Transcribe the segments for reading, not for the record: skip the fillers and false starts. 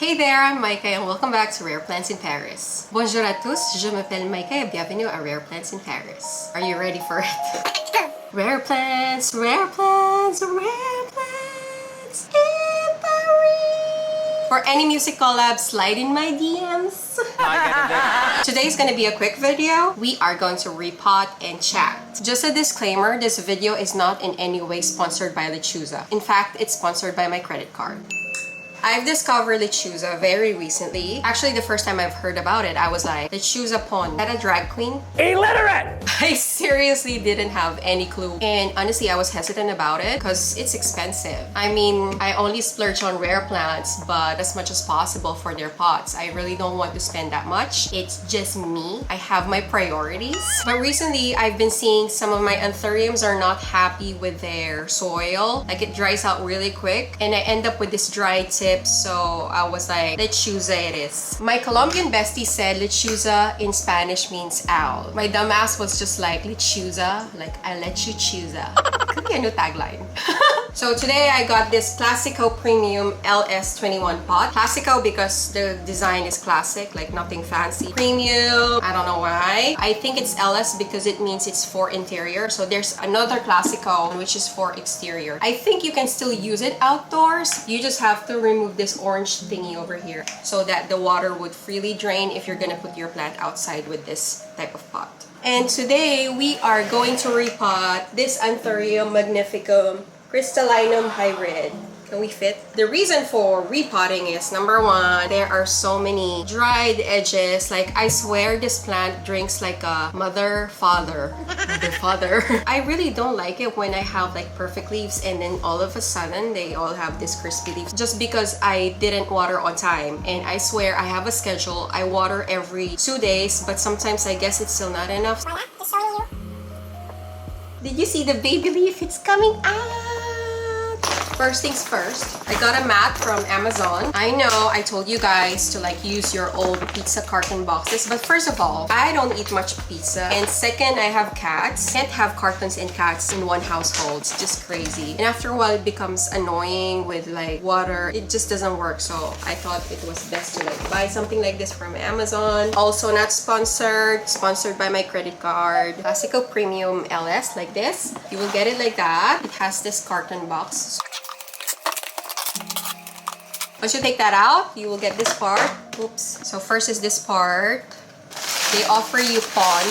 Hey there, I'm Maika and welcome back to Rare Plants in Paris. Bonjour à tous, je m'appelle Maika et bienvenue à Rare Plants in Paris. Are you ready for it? Rare plants, rare plants, rare plants in Paris. For any music collabs, slide in my DMs. Today's gonna be a quick video. We are going to repot and chat. Just a disclaimer, this video is not in any way sponsored by Lechuza. In fact, it's sponsored by my credit card. I've discovered Lechuza very recently. Actually, the first time I've heard about it, I was like, Lechuza Pon, is that a drag queen? Illiterate! I seriously didn't have any clue. And honestly, I was hesitant about it because it's expensive. I mean, I only splurge on rare plants, but as much as possible for their pots. I really don't want to spend that much. It's just me. I have my priorities. But recently, I've been seeing some of my anthuriums are not happy with their soil. Like it dries out really quick. And I end up with this dry tip. So I was like, Lechuza it is. My Colombian bestie said Lechuza in Spanish means owl. My dumbass was just like, Lechuza, like I let you choose. Could be a new tagline. So today I got this Classico Premium LS 21 pot. Classico because the design is classic, like nothing fancy. Premium, I don't know why. I think it's LS because it means it's for interior. So there's another Classico which is for exterior. I think you can still use it outdoors. You just have to remove this orange thingy over here so that the water would freely drain if you're gonna put your plant outside with this type of pot. And today we are going to repot this Anthurium Magnfiicum Crystallinum hybrid. Can we fit? The reason for repotting is number one, there are so many dried edges. Like I swear this plant drinks like a mother father. I really don't like it when I have like perfect leaves and then all of a sudden they all have this crispy leaves just because I didn't water on time. And I swear I have a schedule. I water every 2 days, but sometimes I guess it's still not enough. Did you see the baby leaf? It's coming out! First things first, I got a mat from Amazon. I know I told you guys to like use your old pizza carton boxes, but first of all, I don't eat much pizza. And second, I have cats. Can't have cartons and cats in one household. It's just crazy. And after a while, it becomes annoying with like water. It just doesn't work. So I thought it was best to like buy something like this from Amazon. Also not sponsored. Sponsored by my credit card. Classico Premium LS like this. You will get it like that. It has this carton box. Once you take that out, you will get this part. Oops. So first is this part. They offer you pon,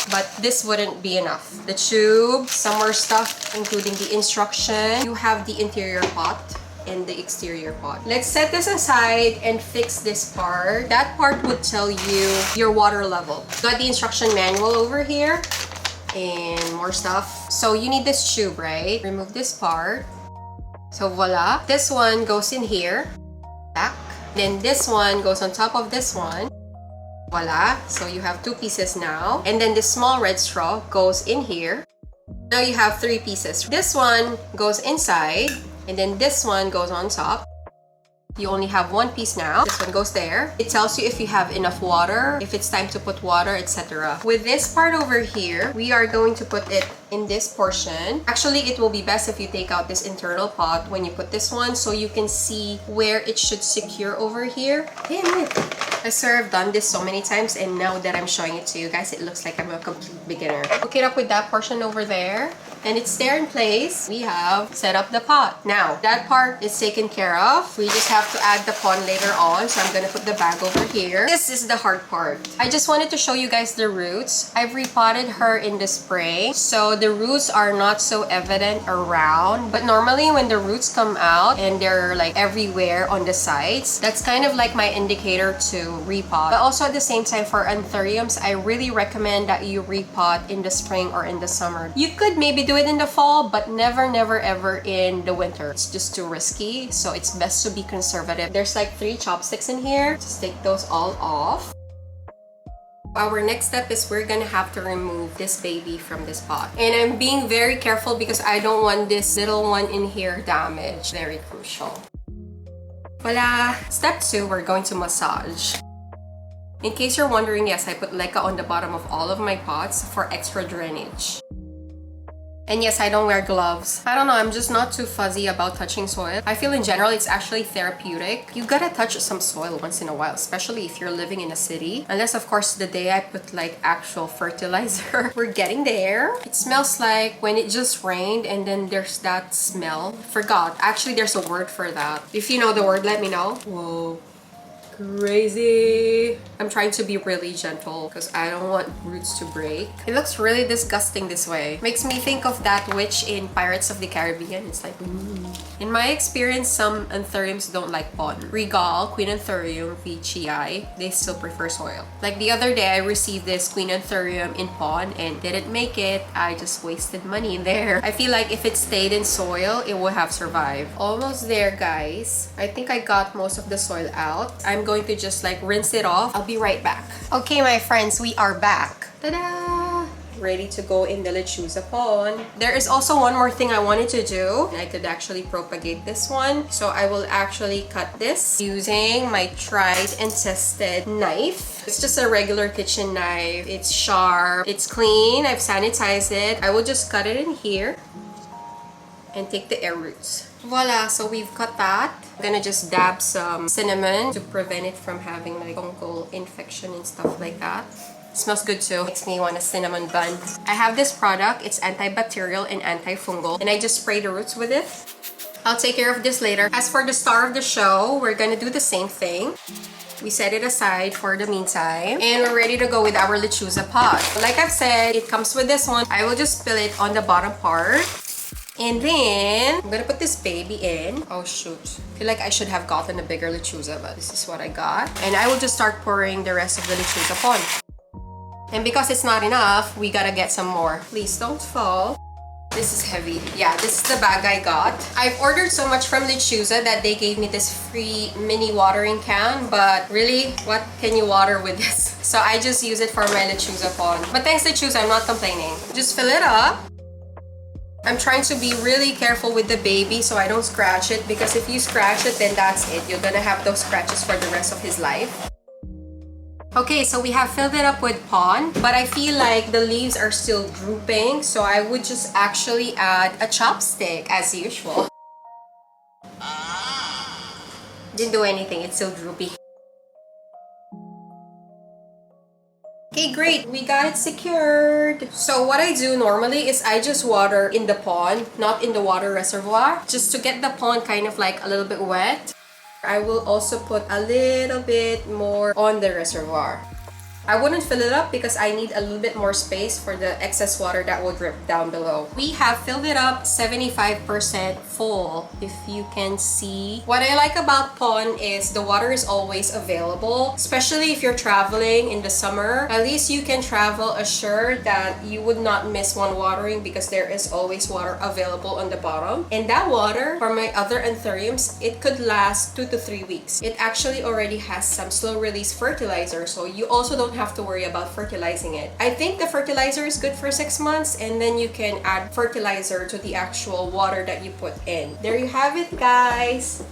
but this wouldn't be enough. The tube, some more stuff, including the instruction. You have the interior pot and the exterior pot. Let's set this aside and fix this part. That part would tell you your water level. Got the instruction manual over here and more stuff. So you need this tube, right? Remove this part. So voila. This one goes in here. Back. Then this one goes on top of this one. Voila. So you have 2 pieces now. And then this small red straw goes in here. Now you have 3 pieces. This one goes inside. And then this one goes on top. You only have 1 piece now. This one goes there. It tells you if you have enough water, if it's time to put water, etc. With this part over here, we are going to put it in this portion. Actually, it will be best if you take out this internal pot when you put this one so you can see where it should secure over here. Damn it! I swear I've done this so many times and now that I'm showing it to you guys, it looks like I'm a complete beginner. Hook it up with that portion over there. And it's there in place. We have set up the pot. Now, that part is taken care of. We just have to add the pon later on. So I'm gonna put the bag over here. This is the hard part. I just wanted to show you guys the roots. I've repotted her in the spring. So the roots are not so evident around. But normally when the roots come out and they're like everywhere on the sides, that's kind of like my indicator to repot. But also at the same time for anthuriums, I really recommend that you repot in the spring or in the summer. You could maybe do it in the fall, but never ever in the winter. It's just too risky, so it's best to be conservative. There's like 3 chopsticks in here. Just take those all off. Our next step is we're gonna have to remove this baby from this pot. And I'm being very careful because I don't want this little one in here damaged. Very crucial. Voila! Step 2, we're going to massage. In case you're wondering, yes, I put leca on the bottom of all of my pots for extra drainage. And yes, I don't wear gloves. I don't know, I'm just not too fuzzy about touching soil. I feel in general it's actually therapeutic. You gotta touch some soil once in a while, especially if you're living in a city. Unless of course the day I put like actual fertilizer. We're getting there. It smells like when it just rained and then there's that smell. Forgot. Actually, there's a word for that. If you know the word, let me know. Whoa. Crazy. I'm trying to be really gentle because I don't want roots to break. It looks really disgusting this way. Makes me think of that witch in Pirates of the Caribbean. It's like, In my experience, some anthuriums don't like pon. Regal, Queen Anthurium, Veitchii, they still prefer soil. Like the other day, I received this Queen Anthurium in pon and didn't make it. I just wasted money in there. I feel like if it stayed in soil, it would have survived. Almost there, guys. I think I got most of the soil out. I'm going to just like rinse it off. I'll be right back. Okay, my friends, we are back. Ta-da! Ready to go in the Lechuza Pon. There is also one more thing I wanted to do. I could actually propagate this one. So I will actually cut this using my tried and tested knife. It's just a regular kitchen knife. It's sharp. It's clean. I've sanitized it. I will just cut it in here and take the air roots. Voila, so we've cut that. I'm gonna just dab some cinnamon to prevent it from having like fungal infection and stuff like that. It smells good too. Makes me want a cinnamon bun. I have this product. It's antibacterial and antifungal, and I just spray the roots with it. I'll take care of this later. As for the star of the show, we're gonna do the same thing. We set it aside for the meantime, and we're ready to go with our Lechuza pot. Like I've said, it comes with this one. I will just spill it on the bottom part. And then, I'm gonna put this baby in. Oh shoot. I feel like I should have gotten a bigger Lechuza, but this is what I got. And I will just start pouring the rest of the Lechuza Pon. And because it's not enough, we gotta get some more. Please don't fall. This is heavy. Yeah, this is the bag I got. I've ordered so much from Lechuza that they gave me this free mini watering can, but really, what can you water with this? So I just use it for my Lechuza Pon. But thanks Lechuza, I'm not complaining. Just fill it up. I'm trying to be really careful with the baby so I don't scratch it, because if you scratch it, then that's it. You're gonna have those scratches for the rest of his life. Okay, so we have filled it up with pon, but I feel like the leaves are still drooping, so I would just actually add a chopstick as usual. Didn't do anything, it's still droopy. Okay, great. We got it secured. So what I do normally is I just water in the pond, not in the water reservoir, just to get the pond kind of like a little bit wet. I will also put a little bit more on the reservoir. I wouldn't fill it up because I need a little bit more space for the excess water that will drip down below. We have filled it up 75% full, if you can see. What I like about pon is the water is always available, especially if you're traveling in the summer. At least you can travel assured that you would not miss one watering because there is always water available on the bottom. And that water, for my other anthuriums, it could last 2 to 3 weeks. It actually already has some slow release fertilizer, so you also don't have to worry about fertilizing it. I think the fertilizer is good for 6 months, and then you can add fertilizer to the actual water that you put in. There you have it, guys.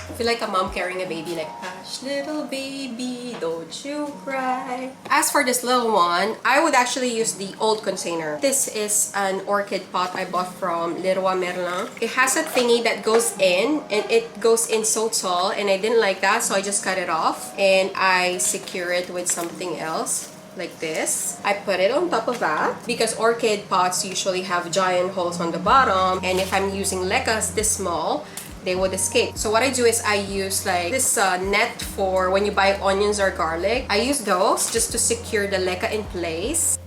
I feel like a mom carrying a baby, like, hush little baby, don't you cry. As for this little one, I would actually use the old container. This is an orchid pot I bought from Leroy Merlin. It has a thingy that goes in, and it goes in so tall, and I didn't like that, so I just cut it off, and I secure it with something else. Like this. I put it on top of that because orchid pots usually have giant holes on the bottom, and if I'm using lecas this small, they would escape. So what I do is I use like this net for when you buy onions or garlic. I use those just to secure the leca in place.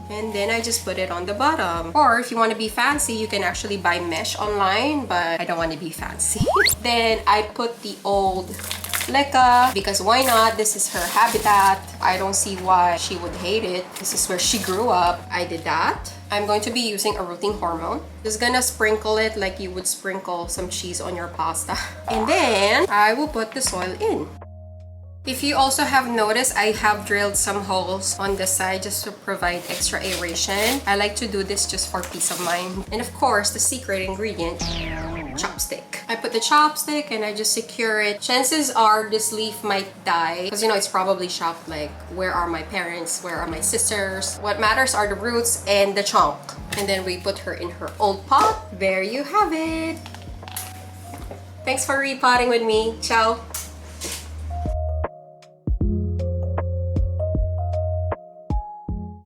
And then I just put it on the bottom. Or if you want to be fancy, you can actually buy mesh online, but I don't want to be fancy. Then I put the old leca, because why not? This is her habitat. I don't see why she would hate it. This is where she grew up. I did that. I'm going to be using a rooting hormone. Just gonna sprinkle it like you would sprinkle some cheese on your pasta. And then I will put the soil in. If you also have noticed, I have drilled some holes on the side just to provide extra aeration. I like to do this just for peace of mind. And of course, the secret ingredient, chopstick. I put the chopstick and I just secure it. Chances are this leaf might die because you know it's probably shocked like, where are my parents? Where are my sisters? What matters are the roots and the chunk. And then we put her in her old pot. There you have it. Thanks for repotting with me. Ciao.